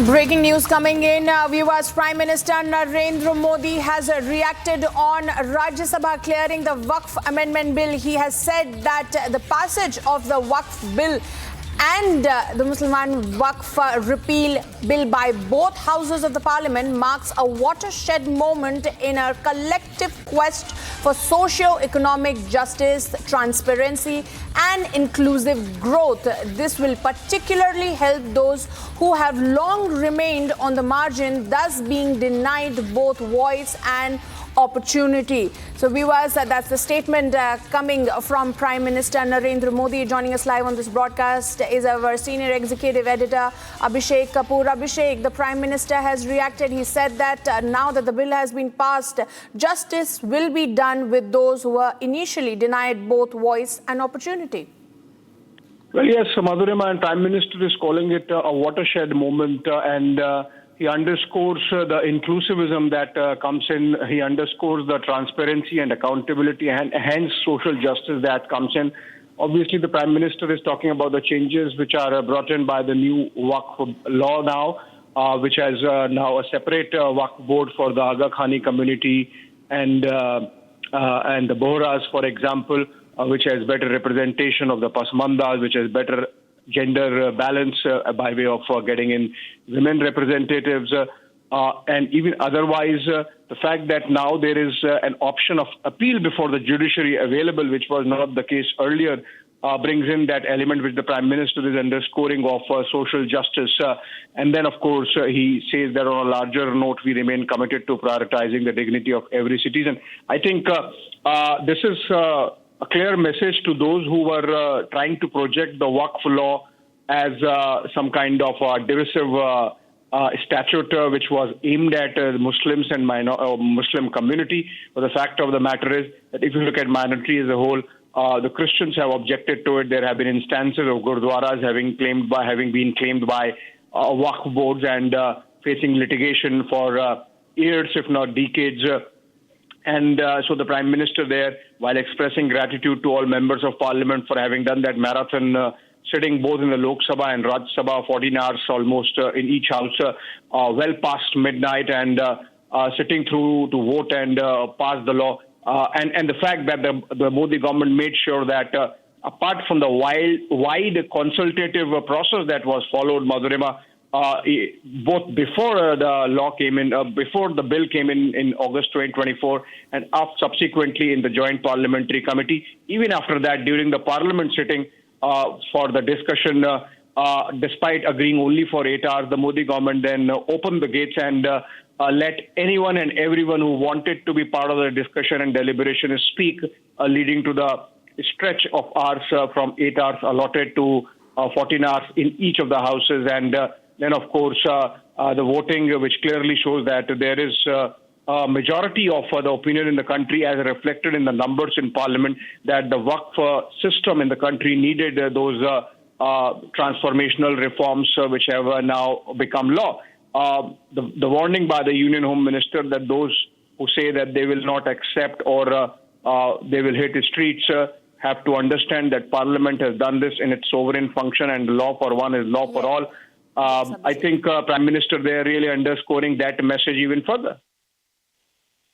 Breaking news coming in. Viewers, Prime Minister Narendra Modi has reacted on Rajya Sabha clearing the WAQF Amendment Bill. He has said that the passage of the WAQF Bill and the Mussalman Wakf Repeal Bill by both houses of the parliament marks a watershed moment in a collective quest for socio-economic justice, transparency and inclusive growth. This will particularly help those who have long remained on the margin, thus being denied both voice and opportunity. So viewers, that's the statement coming from Prime Minister Narendra Modi. Joining us live on this broadcast is our senior executive editor Abhishek Kapoor. Abhishek, the Prime Minister has reacted. He said that now that the bill has been passed, justice will be done with those who were initially denied both voice and opportunity. Well, yes, Madhurima, and Prime Minister is calling it a watershed moment, and he underscores the inclusivism that comes in. He underscores the transparency and accountability and hence social justice that comes in. Obviously, the Prime Minister is talking about the changes which are brought in by the new Waqf law now, which has now a separate Waqf board for the Aga Khani community and the Bohras, for example, which has better representation of the Pasmandas, which has better gender balance by way of getting in women representatives, and even otherwise, the fact that now there is an option of appeal before the judiciary available, which was not the case earlier, brings in that element which the Prime Minister is underscoring of social justice. And then, of course, he says that on a larger note, we remain committed to prioritizing the dignity of every citizen. I think this is a clear message to those who were trying to project the Waqf law as some kind of divisive statute which was aimed at Muslims and Muslim community. But the fact of the matter is that if you look at minority as a whole, the Christians have objected to it. There have been instances of Gurdwaras having been claimed by Waqf boards and facing litigation for years, if not decades. And so the Prime Minister there, while expressing gratitude to all members of Parliament for having done that marathon sitting both in the Lok Sabha and Rajya Sabha, 14 hours almost in each house, well past midnight, and sitting through to vote and pass the law. And the fact that the Modi government made sure that apart from the wide consultative process that was followed, Madhurima, both before the law came in, before the bill came in August 2024, and subsequently in the Joint Parliamentary Committee, even after that, during the Parliament sitting for the discussion, despite agreeing only for 8 hours, the Modi government then opened the gates and let anyone and everyone who wanted to be part of the discussion and deliberation speak, leading to the stretch of hours from 8 hours allotted to 14 hours in each of the houses. And then, of course, the voting, which clearly shows that there is a majority of the opinion in the country, as reflected in the numbers in Parliament, that the Waqf system in the country needed those transformational reforms which have now become law. The warning by the Union Home Minister that those who say that they will not accept or they will hit the streets have to understand that Parliament has done this in its sovereign function, and law for one is law for all. I think Prime Minister there really underscoring that message even further.